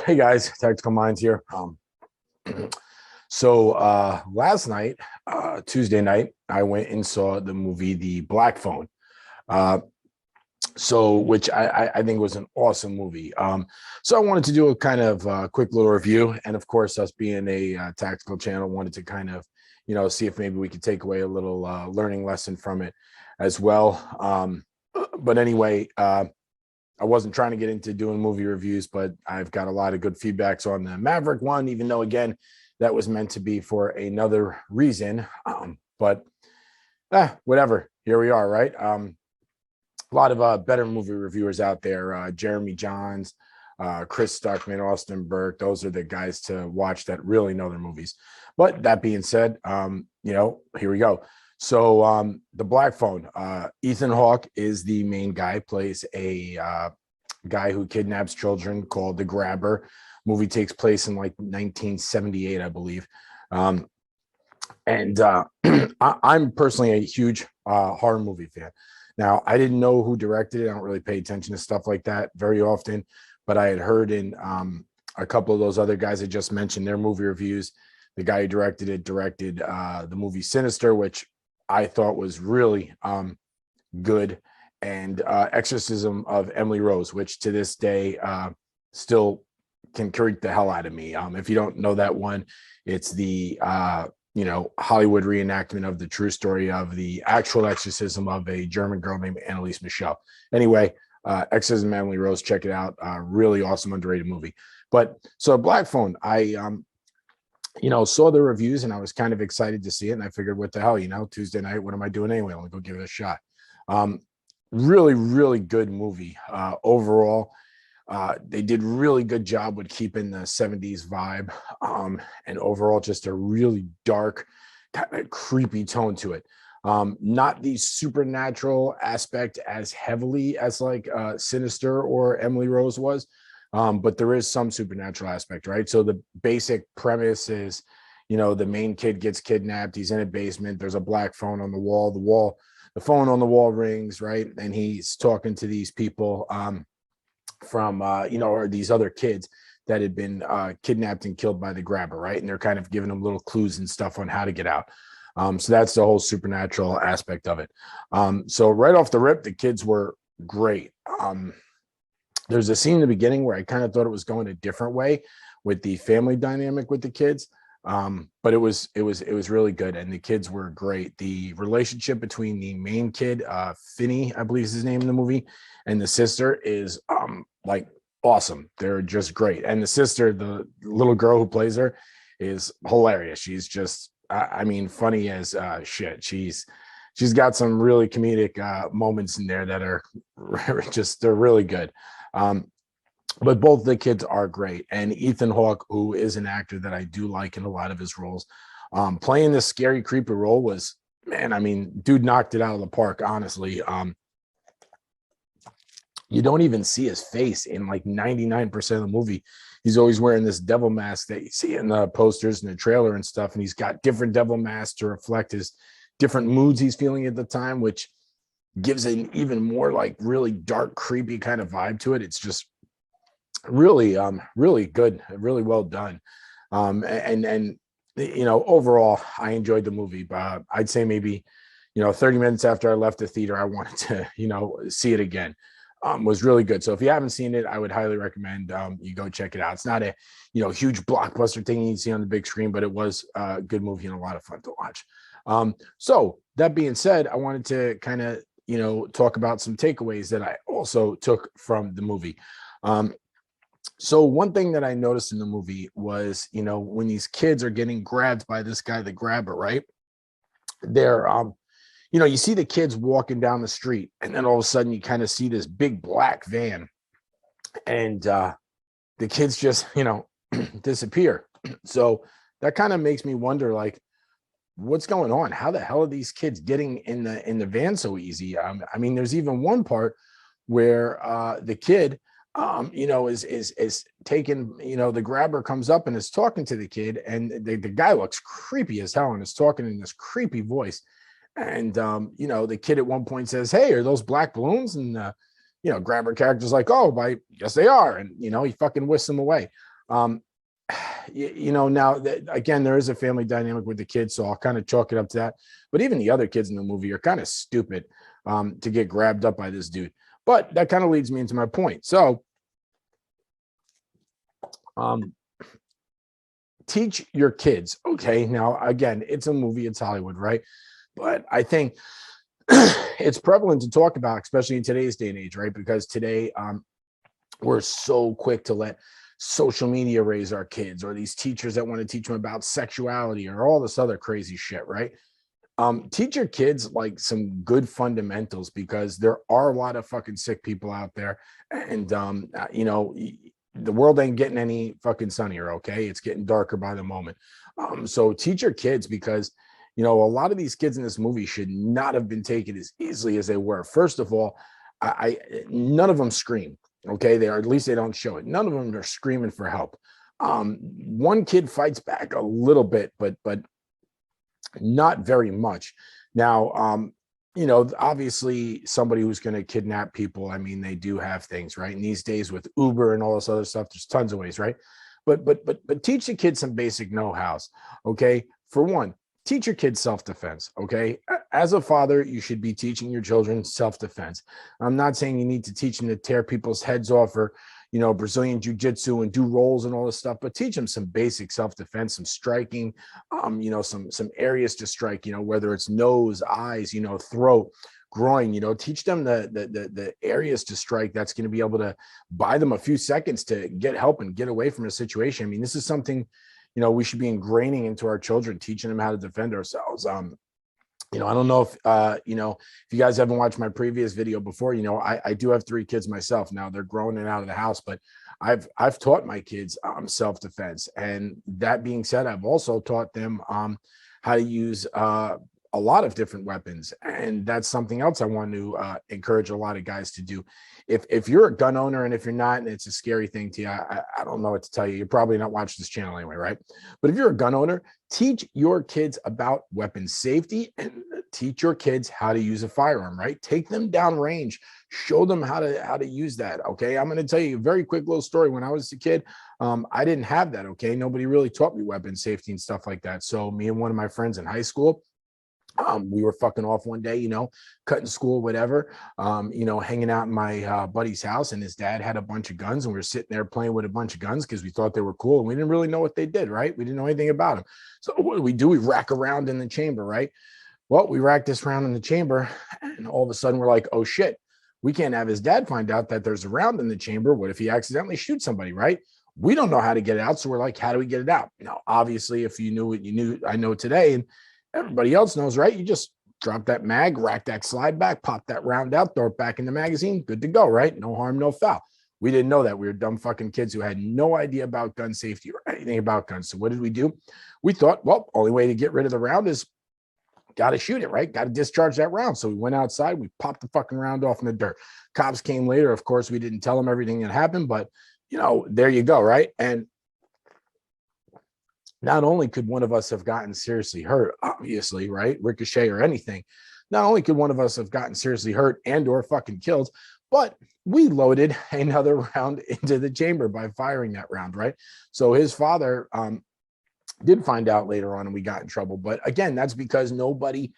Hey guys, Tactical Minds here. So last night, Tuesday night, I went and saw the movie The Black Phone. Uh, which I think was an awesome movie. So I wanted to do a kind of quick little review, and of course, us being a tactical channel, wanted to kind of, see if maybe we could take away a little learning lesson from it as well. But anyway, I wasn't trying to get into doing movie reviews, but I've got a lot of good feedbacks on the Maverick one, even though, again, that was meant to be for another reason. But whatever. Here we are, right? A lot of better movie reviewers out there. Jeremy Johns, Chris Stuckman, Austin Burke. Those are the guys to watch that really know their movies. But that being said, here we go. So The Black Phone, Ethan Hawke is the main guy, plays a guy who kidnaps children called The Grabber. Movie takes place in like 1978, I believe. I'm personally a huge horror movie fan. Now, I didn't know who directed it. I don't really pay attention to stuff like that very often, but I had heard in a couple of those other guys I just mentioned, their movie reviews. The guy who directed it directed the movie Sinister, which I thought was really good, and Exorcism of Emily Rose, which to this day still can creep the hell out of me. If you don't know that one, it's the Hollywood reenactment of the true story of the actual exorcism of a German girl named Anneliese Michel. Anyway, Exorcism of Emily Rose, check it out. Really awesome, underrated movie. But so Black Phone, I saw the reviews and I was kind of excited to see it. And I figured, what the hell, Tuesday night, what am I doing anyway? I'm gonna go give it a shot. Really, really good movie. Overall, they did really good job with keeping the 70s vibe. And overall, just a really dark, kind of creepy tone to it. Not the supernatural aspect as heavily as like Sinister or Emily Rose was. But there is some supernatural aspect, right? So the basic premise is, the main kid gets kidnapped. He's in a basement. There's a black phone on the wall. The phone on the wall rings, right? And he's talking to these people from, or these other kids that had been kidnapped and killed by the grabber, right? And they're kind of giving them little clues and stuff on how to get out. So that's the whole supernatural aspect of it. So right off the rip, the kids were great. There's a scene in the beginning where I kind of thought it was going a different way with the family dynamic with the kids. But it was really good. And the kids were great. The relationship between the main kid, Finney, I believe is his name in the movie, and the sister is like awesome. They're just great. And the sister, the little girl who plays her, is hilarious. She's just, funny as shit. She's got some really comedic moments in there that are they're really good. But both the kids are great. And Ethan Hawke, who is an actor that I do like in a lot of his roles, playing this scary, creepy role was, dude knocked it out of the park, honestly. You don't even see his face in like 99% of the movie. He's always wearing this devil mask that you see in the posters and the trailer and stuff. And he's got different devil masks to reflect his different moods he's feeling at the time, which gives an even more like really dark, creepy kind of vibe to it. It's just really, really good, really well done. Overall, I enjoyed the movie. But I'd say maybe, 30 minutes after I left the theater, I wanted to, see it again. Was really good. So if you haven't seen it, I would highly recommend you go check it out. It's not a, huge blockbuster thing you see on the big screen, but it was a good movie and a lot of fun to watch. So that being said, I wanted to kind of, talk about some takeaways that I also took from the movie. So one thing that I noticed in the movie was, when these kids are getting grabbed by this guy, the grabber, right? They're, you see the kids walking down the street, and then all of a sudden you kind of see this big black van, and the kids just, disappear. So that kind of makes me wonder, like, what's going on? How the hell are these kids getting in the van so easy? There's even one part where the kid, is taken, the grabber comes up and is talking to the kid, and the guy looks creepy as hell and is talking in this creepy voice. And, the kid at one point says, "Hey, are those black balloons?" And, grabber character's like, "Oh, yes, they are." And, he fucking whisks them away. Um, now that, again, there is a family dynamic with the kids, so I'll kind of chalk it up to that. But even the other kids in the movie are kind of stupid to get grabbed up by this dude. But that kind of leads me into my point. So, teach your kids. Okay, now again, it's a movie, it's Hollywood, right? But I think it's prevalent to talk about, especially in today's day and age, right? Because today, we're so quick to let social media raise our kids, or these teachers that want to teach them about sexuality or all this other crazy shit, right? Teach your kids like some good fundamentals, because there are a lot of fucking sick people out there. And the world ain't getting any fucking sunnier. Okay, it's getting darker by the moment. So teach your kids, because a lot of these kids in this movie should not have been taken as easily as they were. First of all, I none of them scream. Okay, they are, at least they don't show it. None of them are screaming for help. One kid fights back a little bit, but not very much. Now, obviously somebody who's going to kidnap people, I mean, they do have things, right? And these days with Uber and all this other stuff, there's tons of ways, right? But teach the kids some basic know-hows. Okay. For one, teach your kids self-defense. Okay. As a father, you should be teaching your children self-defense. I'm not saying you need to teach them to tear people's heads off, or Brazilian jiu-jitsu and do rolls and all this stuff, but teach them some basic self-defense, some striking, some areas to strike, whether it's nose, eyes, throat, groin, teach them the areas to strike that's going to be able to buy them a few seconds to get help and get away from a situation. I mean, this is something, we should be ingraining into our children, teaching them how to defend ourselves. I don't know if you guys haven't watched my previous video before, I do have 3 kids myself. Now they're grown and out of the house, but I've taught my kids self-defense. And that being said, I've also taught them how to use a lot of different weapons. And that's something else I want to encourage a lot of guys to do. If you're a gun owner, and if you're not, and it's a scary thing to you, I don't know what to tell you. You're probably not watching this channel anyway, right? But if you're a gun owner, teach your kids about weapon safety, and teach your kids how to use a firearm, right? Take them down range, show them how to use that. Okay. I'm going to tell you a very quick little story. When I was a kid, I didn't have that. Okay. Nobody really taught me weapon safety and stuff like that. So me and one of my friends in high school, we were fucking off one day, cutting school, whatever, hanging out in my buddy's house, and his dad had a bunch of guns, and we were sitting there playing with a bunch of guns because we thought they were cool, and we didn't really know what they did, right? We didn't know anything about them. So what do? We rack around in the chamber, right? Well, we racked this round in the chamber, and all of a sudden we're like, oh shit, we can't have his dad find out that there's a round in the chamber. What if he accidentally shoots somebody, right? We don't know how to get it out. So we're like, how do we get it out? Now, obviously, if you knew what you knew, I know today, and everybody else knows, right? You just drop that mag, rack that slide back, pop that round out, throw it back in the magazine, good to go, right? No harm, no foul. We didn't know that. We were dumb fucking kids who had no idea about gun safety or anything about guns. So what did we do? We thought, well, only way to get rid of the round is got to shoot it, right? Got to discharge that round. So we went outside, we popped the fucking round off in the dirt. Cops came later. Of course, we didn't tell them everything that happened, but there you go, right? And not only could one of us have gotten seriously hurt, obviously, right? Ricochet or anything. Not only could one of us have gotten seriously hurt and or fucking killed, but we loaded another round into the chamber by firing that round, right? So his father did find out later on, and we got in trouble. But again, that's because nobody,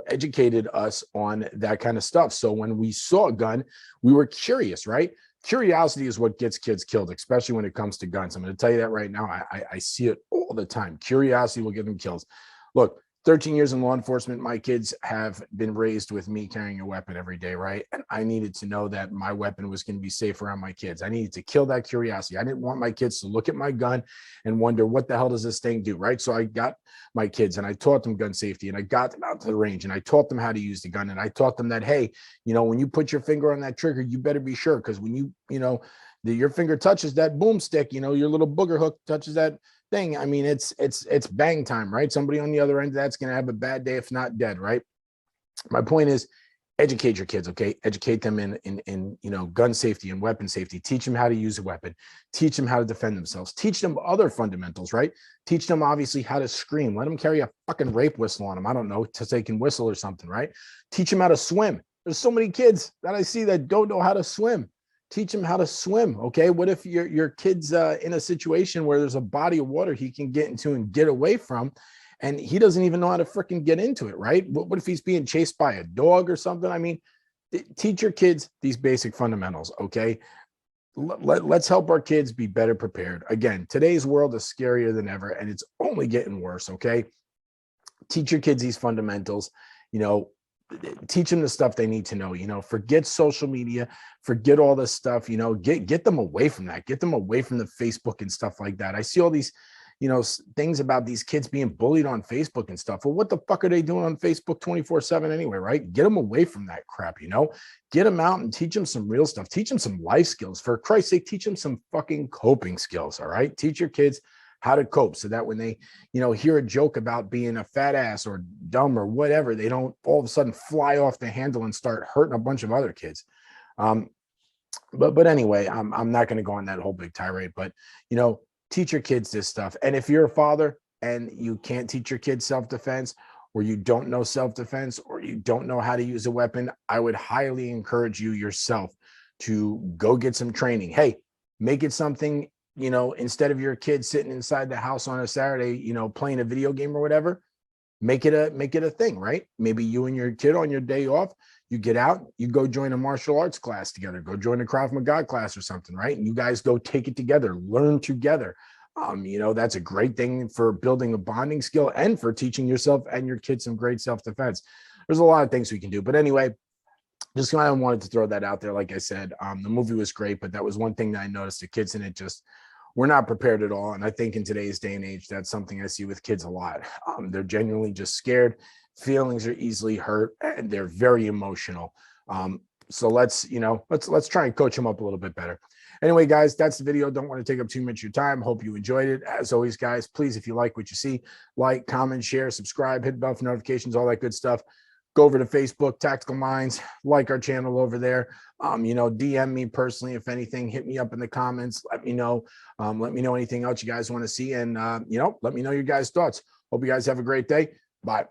educated us on that kind of stuff. So when we saw a gun, we were curious, right? Curiosity is what gets kids killed, especially when it comes to guns. I'm going to tell you that right now. I see it all the time. Curiosity will get them kills. Look, 13 years in law enforcement, my kids have been raised with me carrying a weapon every day, right? And I needed to know that my weapon was going to be safe around my kids. I needed to kill that curiosity. I didn't want my kids to look at my gun and wonder, what the hell does this thing do, right? So I got my kids and I taught them gun safety, and I got them out to the range, and I taught them how to use the gun, and I taught them that, hey, when you put your finger on that trigger, you better be sure, because when your finger touches that boomstick, your little booger hook touches that thing, I mean, it's bang time, right? Somebody on the other end of that's going to have a bad day, if not dead, right? My point is, educate your kids, okay? Educate them in gun safety and weapon safety. Teach them how to use a weapon. Teach them how to defend themselves. Teach them other fundamentals, right? Teach them obviously how to scream. Let them carry a fucking rape whistle on them. I don't know, so they can whistle or something, right? Teach them how to swim. There's so many kids that I see that don't know how to swim. Teach him how to swim. Okay. What if your kid's in a situation where there's a body of water he can get into and get away from, and he doesn't even know how to freaking get into it, right? What if he's being chased by a dog or something? I mean, teach your kids these basic fundamentals. Okay. Let's help our kids be better prepared. Again, today's world is scarier than ever, and it's only getting worse. Okay. Teach your kids these fundamentals, you know, teach them the stuff they need to know, you know, forget social media, forget all this stuff, you know, get them away from that, get them away from the Facebook and stuff like that. I see all these, you know, things about these kids being bullied on Facebook and stuff. Well, what the fuck are they doing on Facebook 24/7 anyway, right? Get them away from that crap, you know, get them out and teach them some real stuff, teach them some life skills. For Christ's sake, teach them some fucking coping skills. All right. Teach your kids how to cope so that when they, you know, hear a joke about being a fat ass or dumb or whatever, they don't all of a sudden fly off the handle and start hurting a bunch of other kids. But anyway, I'm not going to go on that whole big tirade, but, you know, teach your kids this stuff. And if you're a father and you can't teach your kids self-defense, or you don't know self-defense, or you don't know how to use a weapon, I would highly encourage you yourself to go get some training. Hey, make it something, you know, instead of your kid sitting inside the house on a Saturday, you know, playing a video game or whatever, make it a thing, right? Maybe you and your kid on your day off, you get out, you go join a martial arts class together, go join a Krav Maga class or something, right? And you guys go take it together, learn together. You know, that's a great thing for building a bonding skill and for teaching yourself and your kids some great self-defense. There's a lot of things we can do, but anyway, just kind of wanted to throw that out there. Like I said, the movie was great, but that was one thing that I noticed. The kids in it just were not prepared at all. And I think in today's day and age, that's something I see with kids a lot. They're genuinely just scared. Feelings are easily hurt, and they're very emotional. So let's try and coach them up a little bit better. Anyway, guys, that's the video. Don't want to take up too much of your time. Hope you enjoyed it. As always, guys, please, if you like what you see, like, comment, share, subscribe, hit the bell for notifications, all that good stuff. Go over to Facebook, Tactical Minds, like our channel over there. You know, DM me personally, if anything, hit me up in the comments. Let me know. Let me know anything else you guys want to see. And, you know, let me know your guys' thoughts. Hope you guys have a great day. Bye.